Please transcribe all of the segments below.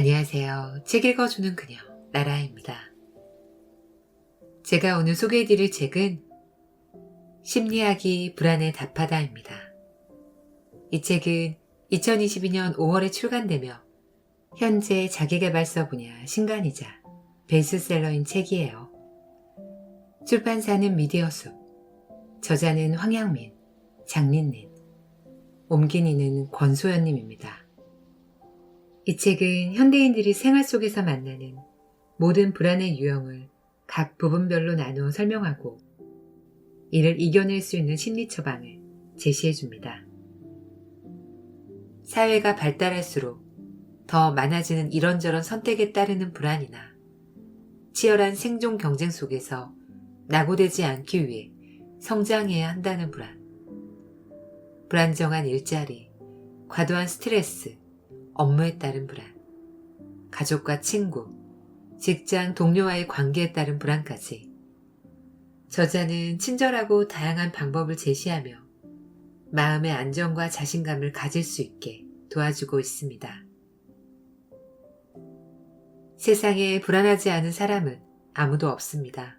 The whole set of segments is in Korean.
안녕하세요. 책 읽어주는 그녀, 나라입니다. 제가 오늘 소개해드릴 책은 심리학이 불안에 답하다입니다. 이 책은 2022년 5월에 출간되며 현재 자기계발서 분야 신간이자 베스트셀러인 책이에요. 출판사는 미디어숲, 저자는 황양민, 장린린, 옮긴 이는 권소연님입니다. 이 책은 현대인들이 생활 속에서 만나는 모든 불안의 유형을 각 부분별로 나누어 설명하고 이를 이겨낼 수 있는 심리 처방을 제시해 줍니다. 사회가 발달할수록 더 많아지는 이런저런 선택에 따르는 불안이나 치열한 생존 경쟁 속에서 낙오되지 않기 위해 성장해야 한다는 불안, 불안정한 일자리, 과도한 스트레스, 업무에 따른 불안, 가족과 친구, 직장 동료와의 관계에 따른 불안까지 저자는 친절하고 다양한 방법을 제시하며 마음의 안정과 자신감을 가질 수 있게 도와주고 있습니다. 세상에 불안하지 않은 사람은 아무도 없습니다.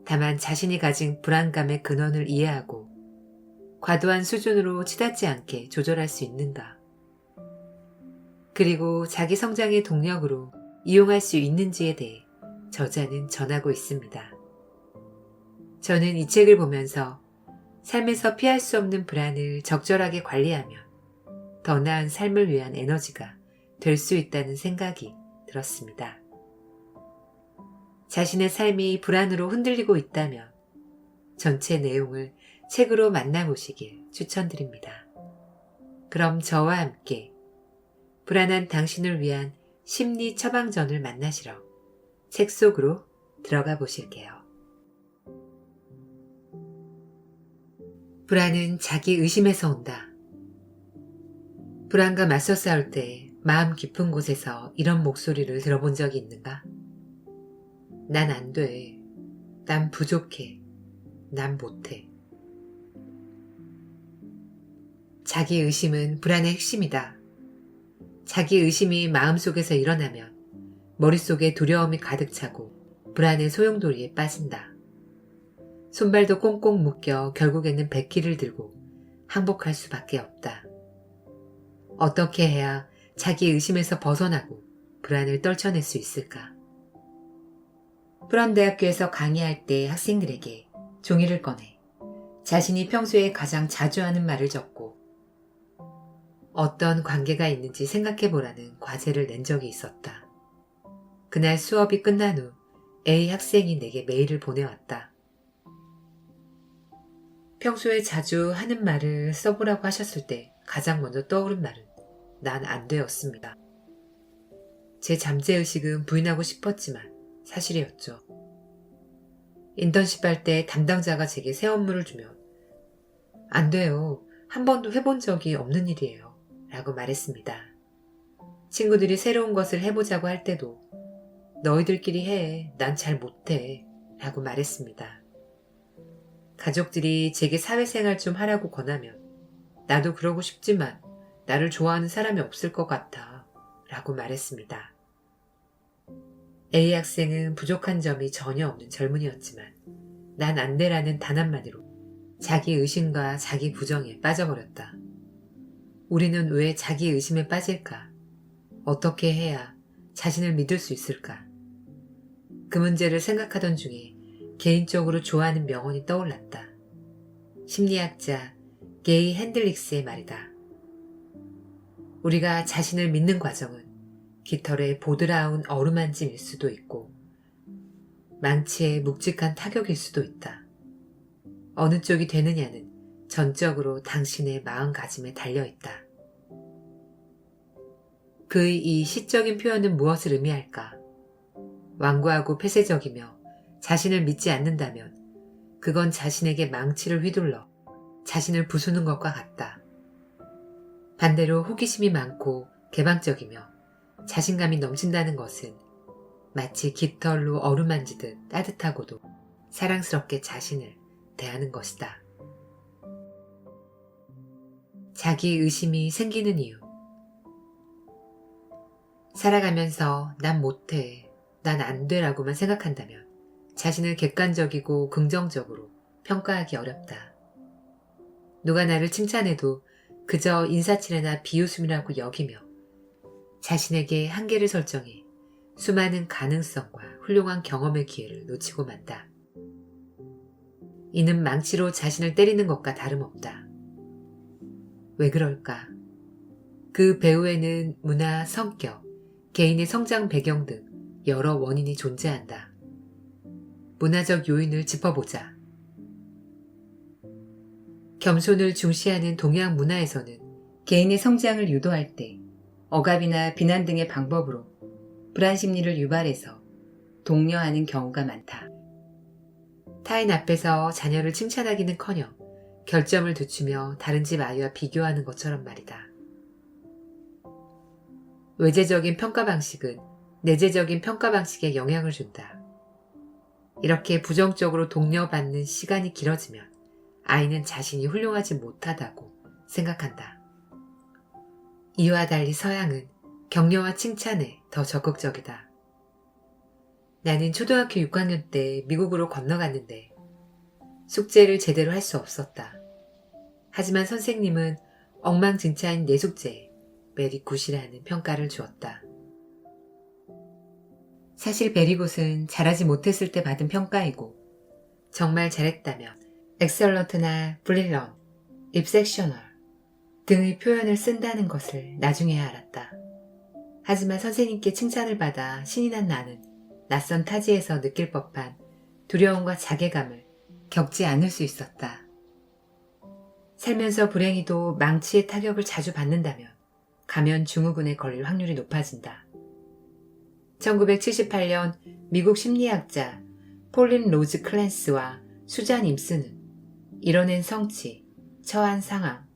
다만 자신이 가진 불안감의 근원을 이해하고 과도한 수준으로 치닫지 않게 조절할 수 있는가, 그리고 자기 성장의 동력으로 이용할 수 있는지에 대해 저자는 전하고 있습니다. 저는 이 책을 보면서 삶에서 피할 수 없는 불안을 적절하게 관리하면 더 나은 삶을 위한 에너지가 될 수 있다는 생각이 들었습니다. 자신의 삶이 불안으로 흔들리고 있다면 전체 내용을 책으로 만나보시길 추천드립니다. 그럼 저와 함께 불안한 당신을 위한 심리 처방전을 만나시러 책 속으로 들어가 보실게요. 불안은 자기 의심에서 온다. 불안과 맞서 싸울 때 마음 깊은 곳에서 이런 목소리를 들어본 적이 있는가? 난 안 돼. 난 부족해. 난 못해. 자기 의심은 불안의 핵심이다. 자기 의심이 마음속에서 일어나면 머릿속에 두려움이 가득 차고 불안의 소용돌이에 빠진다. 손발도 꽁꽁 묶여 결국에는 백기를 들고 항복할 수밖에 없다. 어떻게 해야 자기 의심에서 벗어나고 불안을 떨쳐낼 수 있을까? 프롬대학교에서 강의할 때 학생들에게 종이를 꺼내 자신이 평소에 가장 자주 하는 말을 적고 어떤 관계가 있는지 생각해보라는 과제를 낸 적이 있었다. 그날 수업이 끝난 후 A 학생이 내게 메일을 보내왔다. 평소에 자주 하는 말을 써보라고 하셨을 때 가장 먼저 떠오른 말은 난 안 되었습니다. 제 잠재의식은 부인하고 싶었지만 사실이었죠. 인턴십 할 때 담당자가 제게 새 업무를 주면 안 돼요. 한 번도 해본 적이 없는 일이에요. 라고 말했습니다. 친구들이 새로운 것을 해보자고 할 때도 너희들끼리 해. 난 잘 못해. 라고 말했습니다. 가족들이 제게 사회생활 좀 하라고 권하면 나도 그러고 싶지만 나를 좋아하는 사람이 없을 것 같아. 라고 말했습니다. A 학생은 부족한 점이 전혀 없는 젊은이였지만 난 안 돼라는 단 한마디로 자기 의심과 자기 부정에 빠져버렸다. 우리는 왜 자기 의심에 빠질까? 어떻게 해야 자신을 믿을 수 있을까? 그 문제를 생각하던 중에 개인적으로 좋아하는 명언이 떠올랐다. 심리학자 게이 핸들릭스의 말이다. 우리가 자신을 믿는 과정은 깃털에 보드라운 어루만짐일 수도 있고 망치의 묵직한 타격일 수도 있다. 어느 쪽이 되느냐는 전적으로 당신의 마음가짐에 달려있다. 그의 이 시적인 표현은 무엇을 의미할까? 완고하고 폐쇄적이며 자신을 믿지 않는다면 그건 자신에게 망치를 휘둘러 자신을 부수는 것과 같다. 반대로 호기심이 많고 개방적이며 자신감이 넘친다는 것은 마치 깃털로 어루만지듯 따뜻하고도 사랑스럽게 자신을 대하는 것이다. 자기 의심이 생기는 이유. 살아가면서 난 못해, 난 안 돼라고만 생각한다면 자신을 객관적이고 긍정적으로 평가하기 어렵다. 누가 나를 칭찬해도 그저 인사치레나 비웃음이라고 여기며 자신에게 한계를 설정해 수많은 가능성과 훌륭한 경험의 기회를 놓치고 만다. 이는 망치로 자신을 때리는 것과 다름없다. 왜 그럴까? 그 배후에는 문화, 성격, 개인의 성장 배경 등 여러 원인이 존재한다. 문화적 요인을 짚어보자. 겸손을 중시하는 동양 문화에서는 개인의 성장을 유도할 때 억압이나 비난 등의 방법으로 불안 심리를 유발해서 독려하는 경우가 많다. 타인 앞에서 자녀를 칭찬하기는커녕 결점을 늦추며 다른 집 아이와 비교하는 것처럼 말이다. 외재적인 평가 방식은 내재적인 평가 방식에 영향을 준다. 이렇게 부정적으로 독려받는 시간이 길어지면 아이는 자신이 훌륭하지 못하다고 생각한다. 이와 달리 서양은 격려와 칭찬에 더 적극적이다. 나는 초등학교 6학년 때 미국으로 건너갔는데 숙제를 제대로 할 수 없었다. 하지만 선생님은 엉망진창인 내 숙제에 베리 굿이라는 평가를 주었다. 사실 베리굿은 잘하지 못했을 때 받은 평가이고 정말 잘했다면 엑셀런트나 브릴런, 입섹셔널 등의 표현을 쓴다는 것을 나중에야 알았다. 하지만 선생님께 칭찬을 받아 신이 난 나는 낯선 타지에서 느낄 법한 두려움과 자괴감을 겪지 않을 수 있었다. 살면서 불행히도 망치의 타격을 자주 받는다면 가면 증후군에 걸릴 확률이 높아진다. 1978년 미국 심리학자 폴린 로즈 클랜스와 수잔 임스는 이뤄낸 성취, 처한 상황,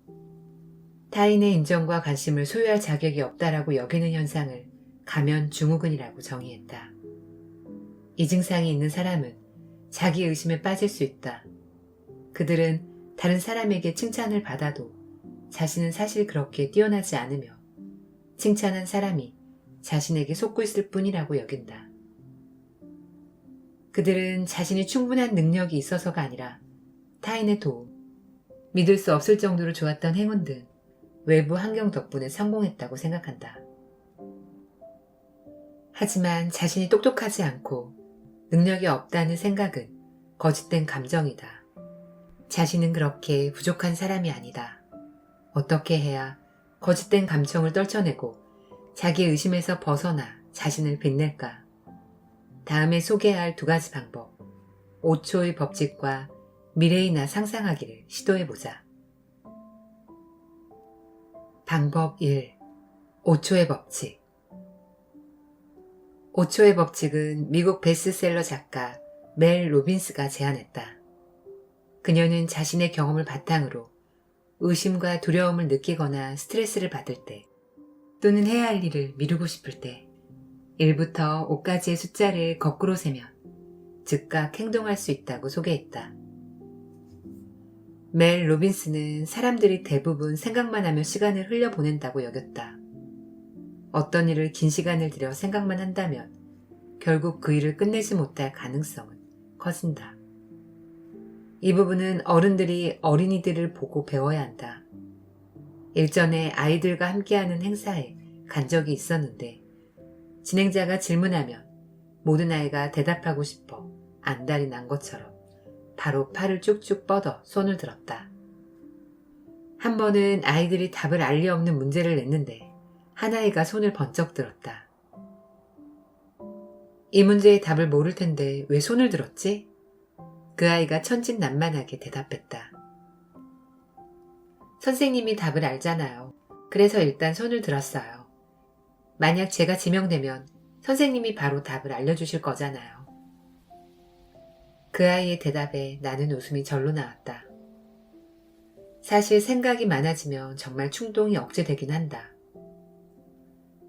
타인의 인정과 관심을 소유할 자격이 없다라고 여기는 현상을 가면 증후군이라고 정의했다. 이 증상이 있는 사람은 자기 의심에 빠질 수 있다. 그들은 다른 사람에게 칭찬을 받아도 자신은 사실 그렇게 뛰어나지 않으며 칭찬한 사람이 자신에게 속고 있을 뿐이라고 여긴다. 그들은 자신이 충분한 능력이 있어서가 아니라 타인의 도움, 믿을 수 없을 정도로 좋았던 행운 등 외부 환경 덕분에 성공했다고 생각한다. 하지만 자신이 똑똑하지 않고 능력이 없다는 생각은 거짓된 감정이다. 자신은 그렇게 부족한 사람이 아니다. 어떻게 해야 거짓된 감정을 떨쳐내고 자기 의심에서 벗어나 자신을 빛낼까? 다음에 소개할 2가지 방법, 5초의 법칙과 미래의 나 상상하기를 시도해보자. 방법 1. 5초의 법칙. 5초의 법칙은 미국 베스트셀러 작가 멜 로빈스가 제안했다. 그녀는 자신의 경험을 바탕으로 의심과 두려움을 느끼거나 스트레스를 받을 때 또는 해야 할 일을 미루고 싶을 때 1부터 5까지의 숫자를 거꾸로 세면 즉각 행동할 수 있다고 소개했다. 멜 로빈스는 사람들이 대부분 생각만 하며 시간을 흘려보낸다고 여겼다. 어떤 일을 긴 시간을 들여 생각만 한다면 결국 그 일을 끝내지 못할 가능성은 커진다. 이 부분은 어른들이 어린이들을 보고 배워야 한다. 일전에 아이들과 함께하는 행사에 간 적이 있었는데 진행자가 질문하면 모든 아이가 대답하고 싶어 안달이 난 것처럼 바로 팔을 쭉쭉 뻗어 손을 들었다. 한 번은 아이들이 답을 알 리 없는 문제를 냈는데 한 아이가 손을 번쩍 들었다. 이 문제의 답을 모를 텐데 왜 손을 들었지? 그 아이가 천진난만하게 대답했다. 선생님이 답을 알잖아요. 그래서 일단 손을 들었어요. 만약 제가 지명되면 선생님이 바로 답을 알려주실 거잖아요. 그 아이의 대답에 나는 웃음이 절로 나왔다. 사실 생각이 많아지면 정말 충동이 억제되긴 한다.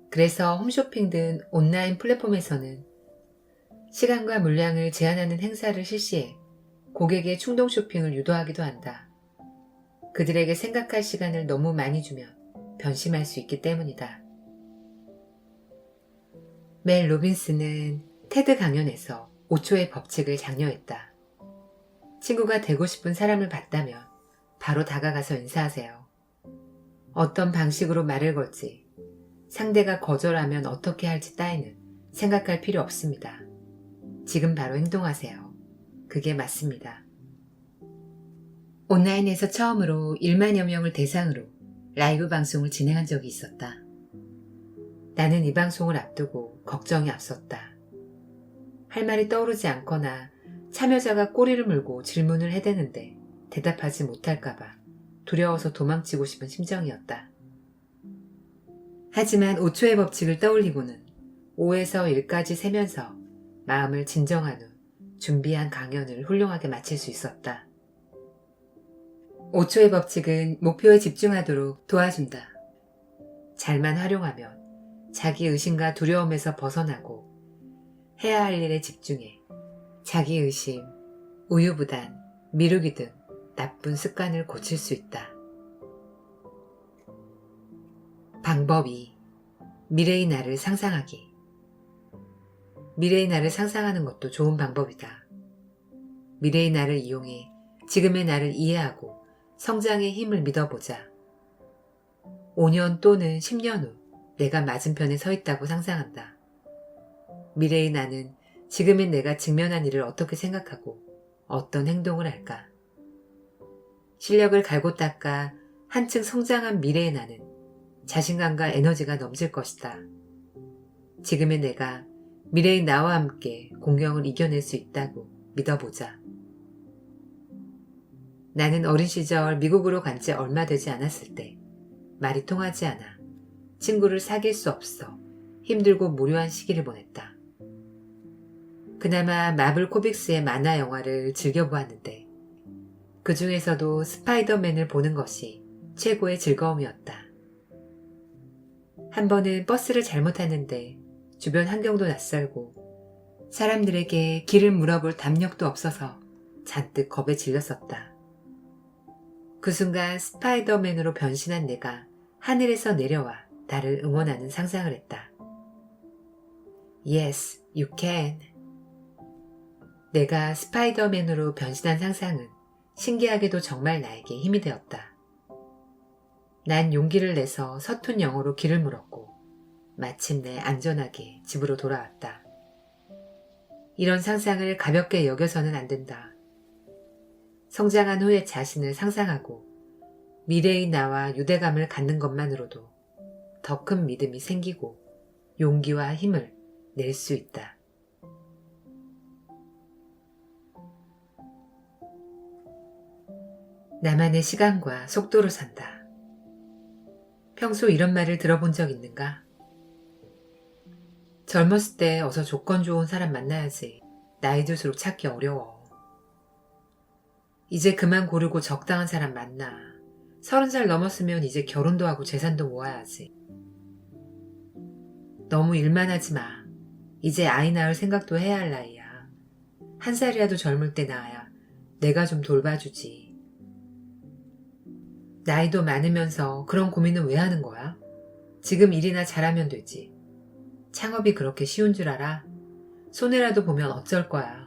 그래서 홈쇼핑 등 온라인 플랫폼에서는 시간과 물량을 제한하는 행사를 실시해 고객의 충동 쇼핑을 유도하기도 한다. 그들에게 생각할 시간을 너무 많이 주면 변심할 수 있기 때문이다. 멜 로빈스는 테드 강연에서 5초의 법칙을 장려했다. 친구가 되고 싶은 사람을 봤다면 바로 다가가서 인사하세요. 어떤 방식으로 말을 걸지, 상대가 거절하면 어떻게 할지 따위는 생각할 필요 없습니다. 지금 바로 행동하세요. 그게 맞습니다. 온라인에서 처음으로 1만여 명을 대상으로 라이브 방송을 진행한 적이 있었다. 나는 이 방송을 앞두고 걱정이 앞섰다. 할 말이 떠오르지 않거나 참여자가 꼬리를 물고 질문을 해대는데 대답하지 못할까봐 두려워서 도망치고 싶은 심정이었다. 하지만 5초의 법칙을 떠올리고는 5에서 1까지 세면서 마음을 진정한 후 준비한 강연을 훌륭하게 마칠 수 있었다. 5초의 법칙은 목표에 집중하도록 도와준다. 잘만 활용하면 자기 의심과 두려움에서 벗어나고 해야 할 일에 집중해 자기 의심, 우유부단, 미루기 등 나쁜 습관을 고칠 수 있다. 방법 2. 미래의 나를 상상하기. 미래의 나를 상상하는 것도 좋은 방법이다. 미래의 나를 이용해 지금의 나를 이해하고 성장의 힘을 믿어보자. 5년 또는 10년 후 내가 맞은편에 서 있다고 상상한다. 미래의 나는 지금의 내가 직면한 일을 어떻게 생각하고 어떤 행동을 할까? 실력을 갈고 닦아 한층 성장한 미래의 나는 자신감과 에너지가 넘칠 것이다. 지금의 내가 미래의 나와 함께 공경을 이겨낼 수 있다고 믿어보자. 나는 어린 시절 미국으로 간 지 얼마 되지 않았을 때 말이 통하지 않아 친구를 사귈 수 없어 힘들고 무료한 시기를 보냈다. 그나마 마블 코믹스의 만화 영화를 즐겨보았는데 그 중에서도 스파이더맨을 보는 것이 최고의 즐거움이었다. 한 번은 버스를 잘못 탔는데 주변 환경도 낯설고 사람들에게 길을 물어볼 담력도 없어서 잔뜩 겁에 질렸었다. 그 순간 스파이더맨으로 변신한 내가 하늘에서 내려와 나를 응원하는 상상을 했다. Yes, you can. 내가 스파이더맨으로 변신한 상상은 신기하게도 정말 나에게 힘이 되었다. 난 용기를 내서 서툰 영어로 길을 물었고 마침내 안전하게 집으로 돌아왔다. 이런 상상을 가볍게 여겨서는 안 된다. 성장한 후의 자신을 상상하고 미래의 나와 유대감을 갖는 것만으로도 더 큰 믿음이 생기고 용기와 힘을 낼 수 있다. 나만의 시간과 속도로 산다. 평소 이런 말을 들어본 적 있는가? 젊었을 때 어서 조건 좋은 사람 만나야지. 나이 들수록 찾기 어려워. 이제 그만 고르고 적당한 사람 만나. 30살 넘었으면 이제 결혼도 하고 재산도 모아야지. 너무 일만 하지 마. 이제 아이 낳을 생각도 해야 할 나이야. 1살이라도 젊을 때 낳아야 내가 좀 돌봐주지. 나이도 많으면서 그런 고민은 왜 하는 거야? 지금 일이나 잘하면 되지. 창업이 그렇게 쉬운 줄 알아? 손해라도 보면 어쩔 거야.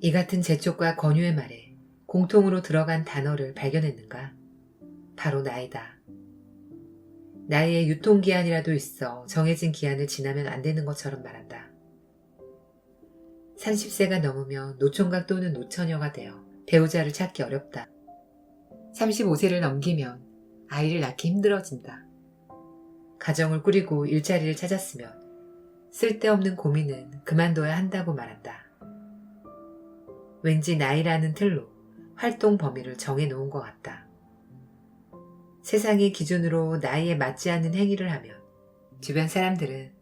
이 같은 재촉과 권유의 말에 공통으로 들어간 단어를 발견했는가? 바로 나이다. 나이에 유통기한이라도 있어 정해진 기한을 지나면 안 되는 것처럼 말한다. 30세가 넘으면 노총각 또는 노처녀가 되어 배우자를 찾기 어렵다. 35세를 넘기면 아이를 낳기 힘들어진다. 가정을 꾸리고 일자리를 찾았으면 쓸데없는 고민은 그만둬야 한다고 말한다. 왠지 나이라는 틀로 활동 범위를 정해놓은 것 같다. 세상의 기준으로 나이에 맞지 않는 행위를 하면 주변 사람들은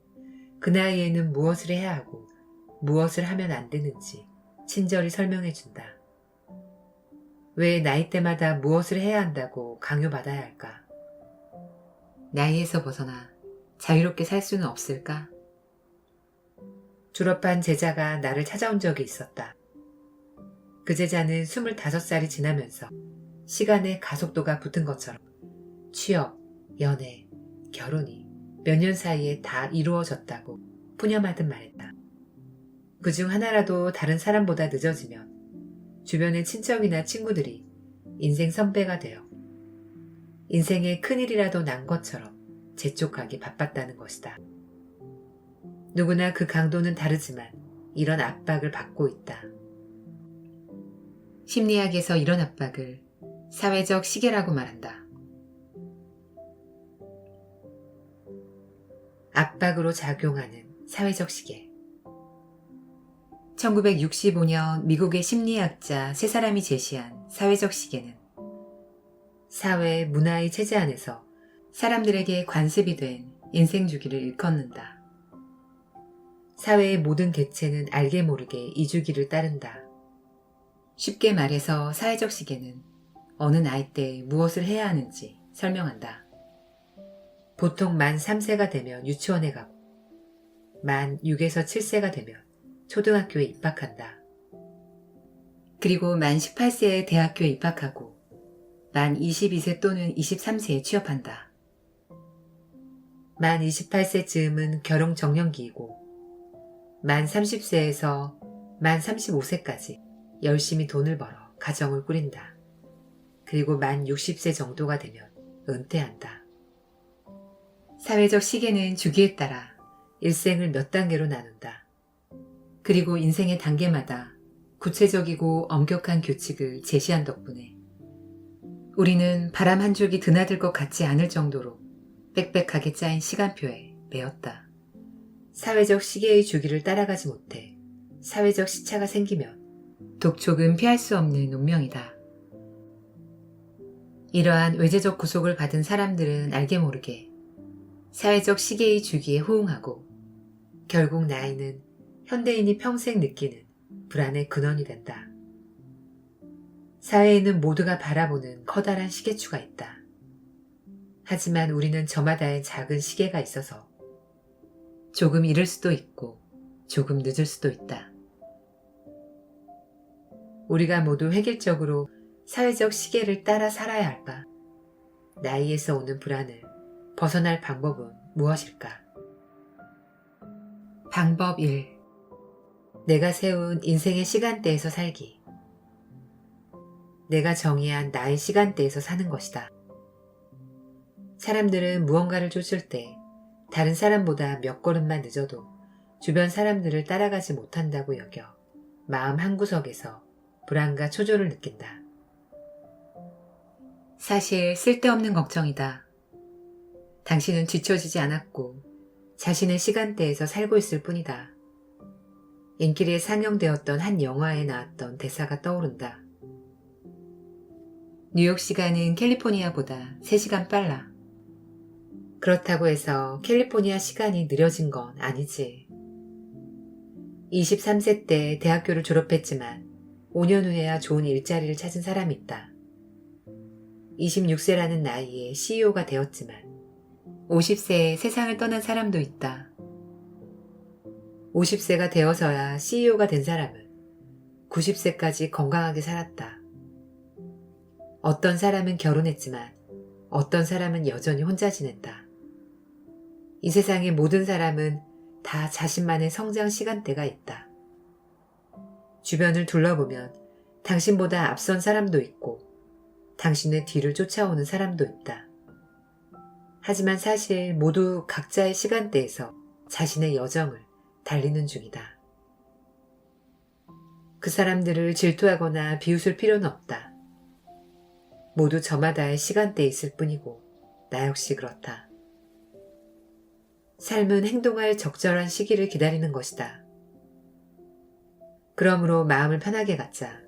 그 나이에는 무엇을 해야 하고 무엇을 하면 안 되는지 친절히 설명해준다. 왜 나이대마다 무엇을 해야 한다고 강요받아야 할까? 나이에서 벗어나 자유롭게 살 수는 없을까? 졸업한 제자가 나를 찾아온 적이 있었다. 그 제자는 25살이 지나면서 시간에 가속도가 붙은 것처럼 취업, 연애, 결혼이 몇 년 사이에 다 이루어졌다고 푸념하듯 말했다. 그중 하나라도 다른 사람보다 늦어지면 주변의 친척이나 친구들이 인생 선배가 되어 인생에 큰일이라도 난 것처럼 재촉하기 바빴다는 것이다. 누구나 그 강도는 다르지만 이런 압박을 받고 있다. 심리학에서 이런 압박을 사회적 시계라고 말한다. 압박으로 작용하는 사회적 시계. 1965년 미국의 심리학자 세 사람이 제시한 사회적 시계는 사회, 문화의 체제 안에서 사람들에게 관습이 된 인생 주기를 일컫는다. 사회의 모든 개체는 알게 모르게 이 주기를 따른다. 쉽게 말해서 사회적 시계는 어느 나이 때 무엇을 해야 하는지 설명한다. 보통 만 3세가 되면 유치원에 가고 만 6에서 7세가 되면 초등학교에 입학한다. 그리고 만 18세에 대학교에 입학하고 만 22세 또는 23세에 취업한다. 만 28세쯤은 결혼 정년기이고 만 30세에서 만 35세까지 열심히 돈을 벌어 가정을 꾸린다. 그리고 만 60세 정도가 되면 은퇴한다. 사회적 시계는 주기에 따라 일생을 몇 단계로 나눈다. 그리고 인생의 단계마다 구체적이고 엄격한 규칙을 제시한 덕분에 우리는 바람 한 줄기 드나들 것 같지 않을 정도로 빽빽하게 짜인 시간표에 매였다. 사회적 시계의 주기를 따라가지 못해 사회적 시차가 생기면 독촉은 피할 수 없는 운명이다. 이러한 외재적 구속을 받은 사람들은 알게 모르게 사회적 시계의 주기에 호응하고 결국 나이는 현대인이 평생 느끼는 불안의 근원이 된다. 사회에는 모두가 바라보는 커다란 시계추가 있다. 하지만 우리는 저마다의 작은 시계가 있어서 조금 이를 수도 있고 조금 늦을 수도 있다. 우리가 모두 획일적으로 사회적 시계를 따라 살아야 할까? 나이에서 오는 불안을 벗어날 방법은 무엇일까? 방법 1. 내가 세운 인생의 시간대에서 살기. 내가 정의한 나의 시간대에서 사는 것이다. 사람들은 무언가를 쫓을 때 다른 사람보다 몇 걸음만 늦어도 주변 사람들을 따라가지 못한다고 여겨 마음 한구석에서 불안과 초조를 느낀다. 사실 쓸데없는 걱정이다. 당신은 뒤처지지 않았고 자신의 시간대에서 살고 있을 뿐이다. 인기리에 상영되었던 한 영화에 나왔던 대사가 떠오른다. 뉴욕 시간은 캘리포니아보다 3시간 빨라. 그렇다고 해서 캘리포니아 시간이 느려진 건 아니지. 23세 때 대학교를 졸업했지만 5년 후에야 좋은 일자리를 찾은 사람이 있다. 26세라는 나이에 CEO가 되었지만 50세에 세상을 떠난 사람도 있다. 50세가 되어서야 CEO가 된 사람은 90세까지 건강하게 살았다. 어떤 사람은 결혼했지만 어떤 사람은 여전히 혼자 지낸다. 이 세상의 모든 사람은 다 자신만의 성장 시간대가 있다. 주변을 둘러보면 당신보다 앞선 사람도 있고 당신의 뒤를 쫓아오는 사람도 있다. 하지만 사실 모두 각자의 시간대에서 자신의 여정을 달리는 중이다. 그 사람들을 질투하거나 비웃을 필요는 없다. 모두 저마다의 시간대에 있을 뿐이고 나 역시 그렇다. 삶은 행동할 적절한 시기를 기다리는 것이다. 그러므로 마음을 편하게 갖자.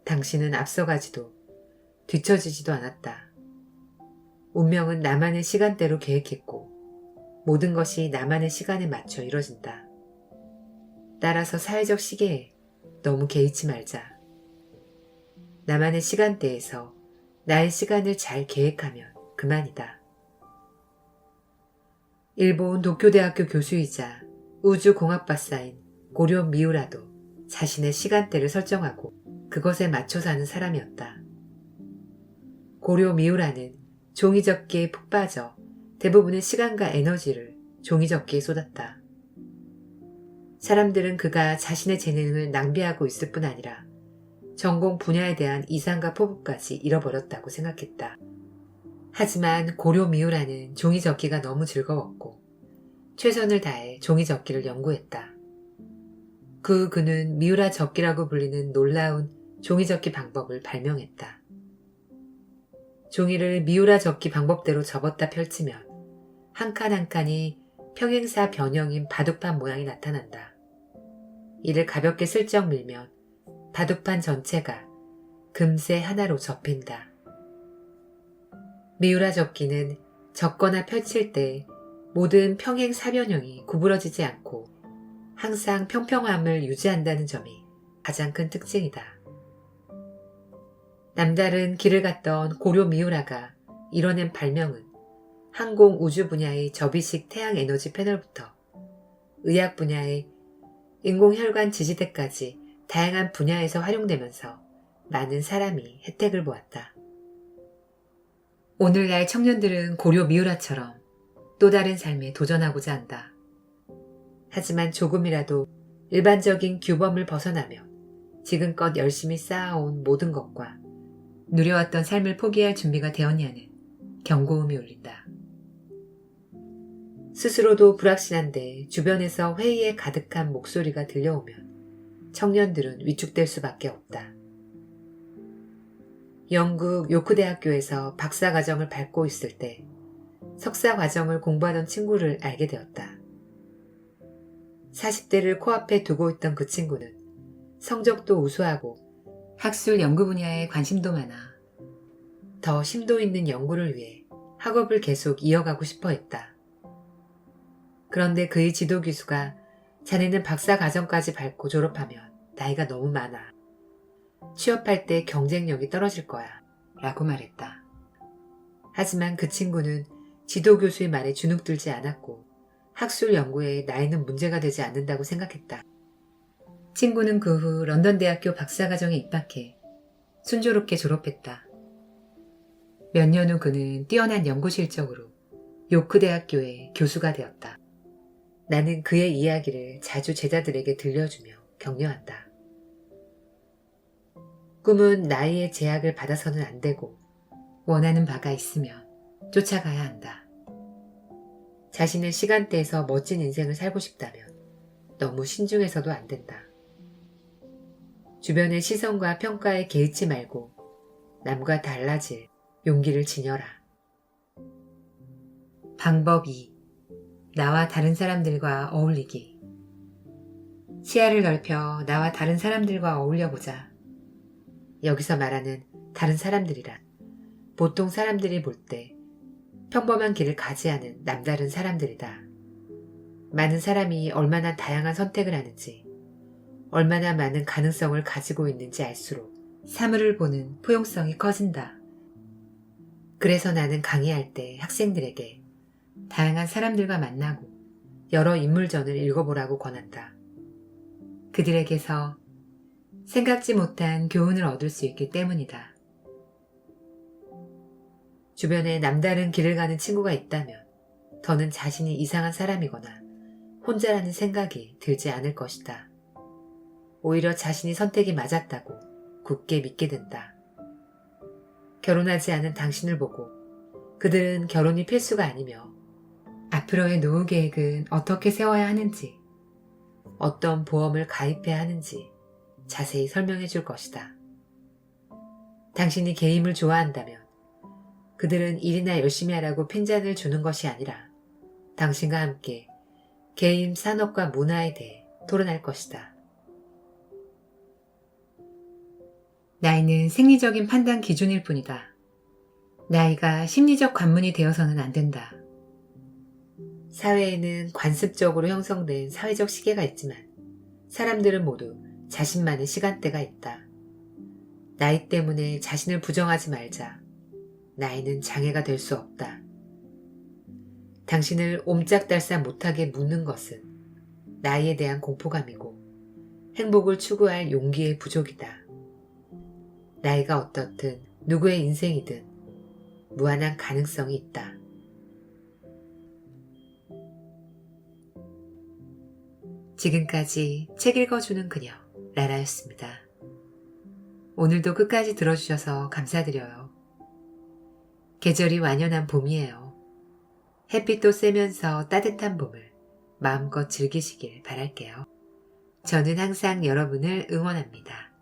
당신은 앞서가지도 뒤처지지도 않았다. 운명은 나만의 시간대로 계획했고 모든 것이 나만의 시간에 맞춰 이뤄진다. 따라서 사회적 시계에 너무 개의치 말자. 나만의 시간대에서 나의 시간을 잘 계획하면 그만이다. 일본 도쿄대학교 교수이자 우주공학박사인 고려 미우라도 자신의 시간대를 설정하고 그것에 맞춰 사는 사람이었다. 고려 미우라는 종이접기에 푹 빠져 대부분의 시간과 에너지를 종이접기에 쏟았다. 사람들은 그가 자신의 재능을 낭비하고 있을 뿐 아니라 전공 분야에 대한 이상과 포부까지 잃어버렸다고 생각했다. 하지만 고려 미우라는 종이접기가 너무 즐거웠고 최선을 다해 종이접기를 연구했다. 그는 미우라 접기라고 불리는 놀라운 종이접기 방법을 발명했다. 종이를 미우라 접기 방법대로 접었다 펼치면 한 칸 한 칸이 평행사 변형인 바둑판 모양이 나타난다. 이를 가볍게 슬쩍 밀면 바둑판 전체가 금세 하나로 접힌다. 미우라 접기는 접거나 펼칠 때 모든 평행 사변형이 구부러지지 않고 항상 평평함을 유지한다는 점이 가장 큰 특징이다. 남다른 길을 갔던 고려 미우라가 이뤄낸 발명은 항공 우주 분야의 접이식 태양 에너지 패널부터 의학 분야의 인공혈관 지지대까지 다양한 분야에서 활용되면서 많은 사람이 혜택을 보았다. 오늘날 청년들은 고려 미우라처럼 또 다른 삶에 도전하고자 한다. 하지만 조금이라도 일반적인 규범을 벗어나며 지금껏 열심히 쌓아온 모든 것과 누려왔던 삶을 포기할 준비가 되었냐는 경고음이 울린다. 스스로도 불확실한데 주변에서 회의에 가득한 목소리가 들려오면 청년들은 위축될 수밖에 없다. 영국 요크 대학교에서 박사 과정을 밟고 있을 때 석사 과정을 공부하던 친구를 알게 되었다. 40대를 코앞에 두고 있던 그 친구는 성적도 우수하고 학술 연구 분야에 관심도 많아 더 심도 있는 연구를 위해 학업을 계속 이어가고 싶어 했다. 그런데 그의 지도 교수가 자네는 박사 과정까지 밟고 졸업하면 나이가 너무 많아. 취업할 때 경쟁력이 떨어질 거야 라고 말했다. 하지만 그 친구는 지도 교수의 말에 주눅들지 않았고 학술 연구에 나이는 문제가 되지 않는다고 생각했다. 친구는 그 후 런던 대학교 박사과정에 입학해 순조롭게 졸업했다. 몇 년 후 그는 뛰어난 연구 실적으로 요크 대학교의 교수가 되었다. 나는 그의 이야기를 자주 제자들에게 들려주며 격려한다. 꿈은 나이의 제약을 받아서는 안 되고 원하는 바가 있으면 쫓아가야 한다. 자신의 시간대에서 멋진 인생을 살고 싶다면 너무 신중해서도 안 된다. 주변의 시선과 평가에 개의치 말고 남과 달라질 용기를 지녀라. 방법 2. 나와 다른 사람들과 어울리기. 시야를 넓혀 나와 다른 사람들과 어울려보자. 여기서 말하는 다른 사람들이란 보통 사람들이 볼 때 평범한 길을 가지 않은 남다른 사람들이다. 많은 사람이 얼마나 다양한 선택을 하는지, 얼마나 많은 가능성을 가지고 있는지 알수록 사물을 보는 포용성이 커진다. 그래서 나는 강의할 때 학생들에게 다양한 사람들과 만나고 여러 인물전을 읽어보라고 권한다. 그들에게서 생각지 못한 교훈을 얻을 수 있기 때문이다. 주변에 남다른 길을 가는 친구가 있다면 더는 자신이 이상한 사람이거나 혼자라는 생각이 들지 않을 것이다. 오히려 자신이 선택이 맞았다고 굳게 믿게 된다. 결혼하지 않은 당신을 보고 그들은 결혼이 필수가 아니며 앞으로의 노후 계획은 어떻게 세워야 하는지, 어떤 보험을 가입해야 하는지 자세히 설명해 줄 것이다. 당신이 게임을 좋아한다면 그들은 일이나 열심히 하라고 핀잔을 주는 것이 아니라 당신과 함께 게임 산업과 문화에 대해 토론할 것이다. 나이는 생리적인 판단 기준일 뿐이다. 나이가 심리적 관문이 되어서는 안 된다. 사회에는 관습적으로 형성된 사회적 시계가 있지만 사람들은 모두 자신만의 시간대가 있다. 나이 때문에 자신을 부정하지 말자. 나이는 장애가 될 수 없다. 당신을 옴짝달싹 못하게 묶는 것은 나이에 대한 공포감이고 행복을 추구할 용기의 부족이다. 나이가 어떻든 누구의 인생이든 무한한 가능성이 있다. 지금까지 책 읽어주는 그녀, 라라였습니다. 오늘도 끝까지 들어주셔서 감사드려요. 계절이 완연한 봄이에요. 햇빛도 쐬면서 따뜻한 봄을 마음껏 즐기시길 바랄게요. 저는 항상 여러분을 응원합니다.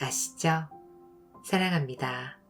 아시죠? 사랑합니다.